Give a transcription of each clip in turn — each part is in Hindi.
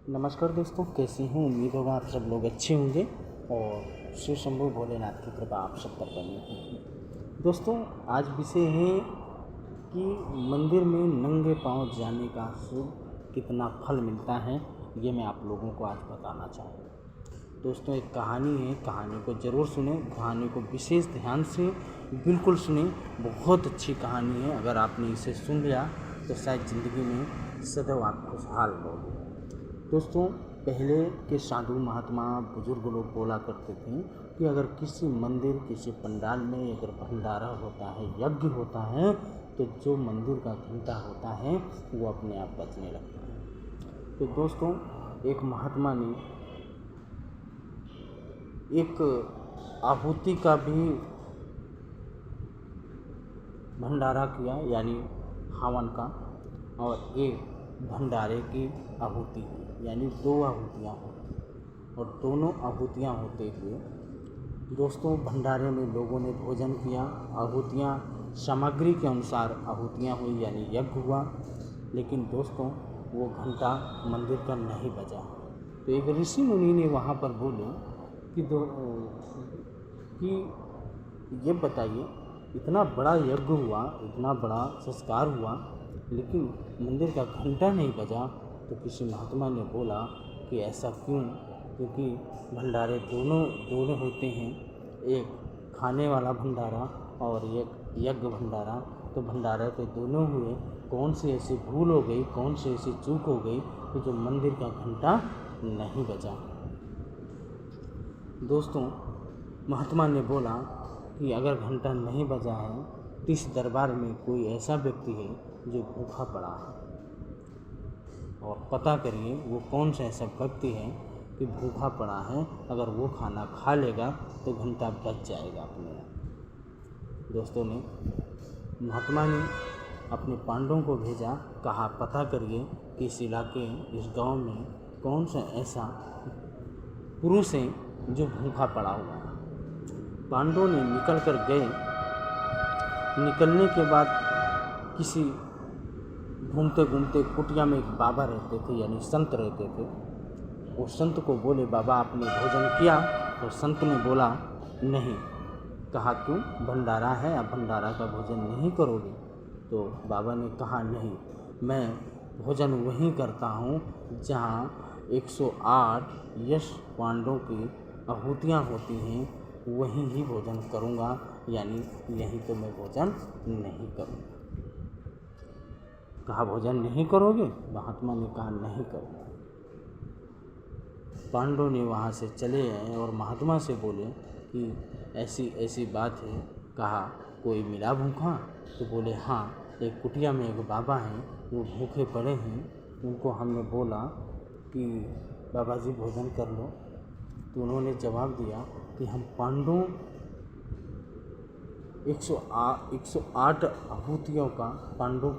नमस्कार दोस्तों, कैसे हैं? उम्मीद होगा आप सब लोग अच्छे होंगे और शिव शंभू भोलेनाथ की कृपा आप सब पर बनी होगी। दोस्तों, आज विषय है कि मंदिर में नंगे पांव जाने का शुभ कितना फल मिलता है, ये मैं आप लोगों को आज बताना चाहूँगा। दोस्तों, एक कहानी है, कहानी को ज़रूर सुने, कहानी को विशेष ध्यान से बिल्कुल सुने। बहुत अच्छी कहानी है। अगर आपने इसे सुन लिया तो शायद ज़िंदगी में सदैव आप खुशहाल रहोगे। दोस्तों, पहले के साधु महात्मा बुजुर्ग लोग बोला करते थे कि अगर किसी मंदिर, किसी पंडाल में अगर भंडारा होता है, यज्ञ होता है, तो जो मंदिर का घंटा होता है वो अपने आप बजने लगता है। तो दोस्तों, एक महात्मा ने एक आहुति का भी भंडारा किया, यानी हवन का, और एक भंडारे की आहुति हुई, यानी 2 आहुतियाँ होती, और दोनों आहुतियाँ होते हुए दोस्तों भंडारे में लोगों ने भोजन किया। आहुतियाँ सामग्री के अनुसार आहुतियाँ हुई, यानी यज्ञ हुआ, लेकिन दोस्तों वो घंटा मंदिर का नहीं बजा। तो एक ऋषि मुनि ने वहाँ पर बोले कि ये बताइए, इतना बड़ा यज्ञ हुआ, इतना बड़ा संस्कार हुआ, लेकिन मंदिर का घंटा नहीं बजा। तो किसी महात्मा ने बोला कि ऐसा क्यों? क्योंकि भंडारे दोनों होते हैं, एक खाने वाला भंडारा और एक यज्ञ भंडारा। तो भंडारे तो दोनों हुए, कौन सी ऐसी भूल हो गई, कौन सी ऐसी चूक हो गई कि जो मंदिर का घंटा नहीं बजा। दोस्तों, महात्मा ने बोला कि अगर घंटा नहीं बजा है तो इस दरबार में कोई ऐसा व्यक्ति है जो भूखा पड़ा है, और पता करिए वो कौन सा ऐसा व्यक्ति है कि भूखा पड़ा है। अगर वो खाना खा लेगा तो घंटा बज जाएगा अपने आप। दोस्तों ने महात्मा ने अपने पांडवों को भेजा, कहा पता करिए कि इस इलाके, इस गांव में कौन सा ऐसा पुरुष है जो भूखा पड़ा हुआ है। पांडवों ने निकल कर गए। निकलने के बाद किसी घूमते घूमते कुटिया में एक बाबा रहते थे, यानी संत रहते थे। वो संत को बोले, बाबा आपने भोजन किया? तो संत ने बोला नहीं। कहा क्यों? भंडारा है, आप भंडारा का भोजन नहीं करोगे? तो बाबा ने कहा नहीं, मैं भोजन वहीं करता हूँ जहाँ 108 यश पांडवों की आहुतियाँ होती हैं, वहीं ही भोजन करूँगा, यानी यहीं तो मैं भोजन नहीं करूँगा। कहा भोजन नहीं करोगे? महात्मा ने कहा नहीं करूँगा। पांडव ने वहाँ से चले आए और महात्मा से बोले कि ऐसी ऐसी बात है। कहा कोई मिला भूखा? तो बोले हाँ, एक कुटिया में एक बाबा हैं, वो भूखे पड़े हैं, उनको हमने बोला कि बाबा जी भोजन कर लो। तो उन्होंने जवाब दिया कि हम पांडवों 108 आहुतियों का, पांडव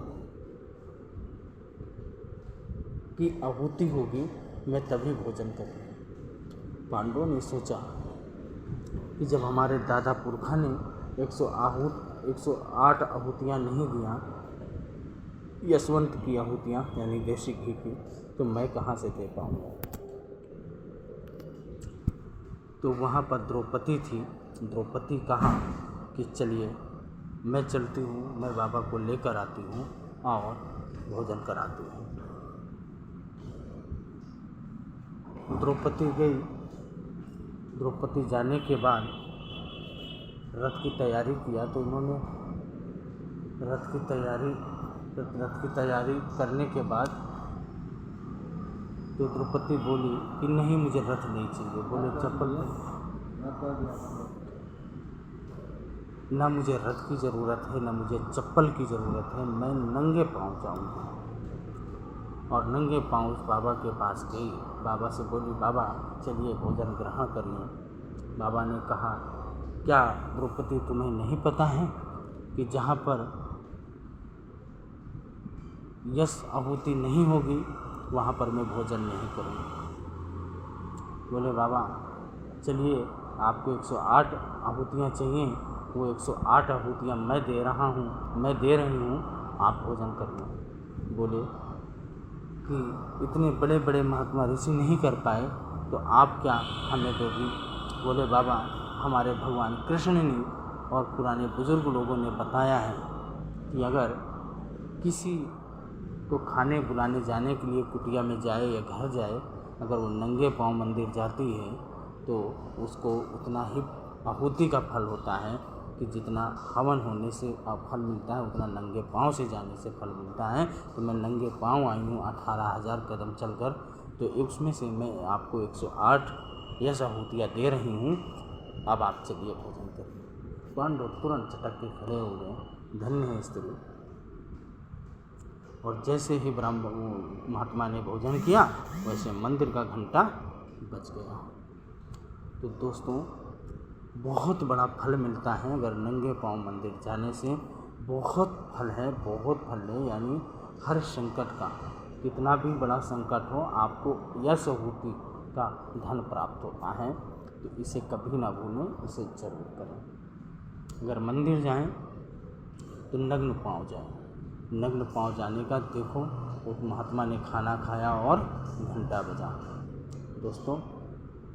की आहुति होगी, मैं तभी भोजन करूँगा। पांडवों ने सोचा कि जब हमारे दादा पुरखा ने 108 आहुतियाँ नहीं दिया, यशवंत की आहुतियाँ यानी देसी घी की, तो मैं कहाँ से दे पाऊँगा। तो वहाँ पर द्रौपदी थी। द्रौपदी कहा कि चलिए मैं चलती हूँ, मैं बाबा को लेकर आती हूँ और भोजन कराती हूँ। द्रौपदी गई। द्रौपदी जाने के बाद रथ की तैयारी किया। तो उन्होंने रथ की तैयारी करने के बाद तो द्रौपदी बोली कि नहीं, मुझे रथ नहीं चाहिए। बोले चप्पल ना, मुझे रथ की ज़रूरत है, ना मुझे चप्पल की ज़रूरत है, मैं नंगे पाँव जाऊँगी। और नंगे पाँव उस बाबा के पास गई। बाबा से बोली बाबा चलिए भोजन ग्रहण करिए। बाबा ने कहा क्या द्रौपदी तुम्हें नहीं पता है कि जहाँ पर यश आहुति नहीं होगी वहाँ पर मैं भोजन नहीं करूँगा। बोले बाबा चलिए, आपको 108 आहुतियाँ चाहिए, वो 108 आहुतियाँ मैं दे रही हूँ, आप भोजन करिए। बोले कि इतने बड़े बड़े महात्मा ऋषि नहीं कर पाए तो आप क्या हमें दोगी। बोले बाबा, हमारे भगवान कृष्ण ने और पुराने बुजुर्ग लोगों ने बताया है कि अगर किसी को खाने बुलाने जाने के लिए कुटिया में जाए या घर जाए, अगर वो नंगे पांव मंदिर जाती है तो उसको उतना ही आहुति का फल होता है कि जितना हवन होने से फल मिलता है उतना नंगे पांव से जाने से फल मिलता है। तो मैं नंगे पांव आई हूँ 18,000 कदम चलकर, तो उसमें से मैं आपको 108 यश आहुतियाँ दे रही हूँ, अब आप चलिए भोजन करिए। पांडव तुरंत चटक के खड़े हो गए, धन्य है स्त्री। और जैसे ही महात्मा ने भोजन किया वैसे मंदिर का घंटा बज गया। तो दोस्तों, बहुत बड़ा फल मिलता है अगर नंगे पांव मंदिर जाने से। बहुत फल है, बहुत फल है। यानी हर संकट का, कितना भी बड़ा संकट हो, आपको यश आहुति का धन प्राप्त होता है। तो इसे कभी ना भूलें, इसे जरूर करें। अगर मंदिर जाएं तो नग्न पांव जाएं। नग्न पांव जाने का देखो, उस महात्मा ने खाना खाया और घंटा बजा। दोस्तों,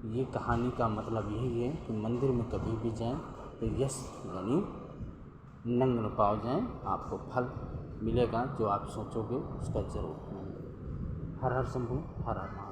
ये कहानी का मतलब यही है कि मंदिर में कभी भी जाएं तो यश यानी नग्न पांव जाएं, आपको फल मिलेगा। जो आप सोचोगे उसका जरूर मिलेगा। हर हर शंभू, हर हर महादेव।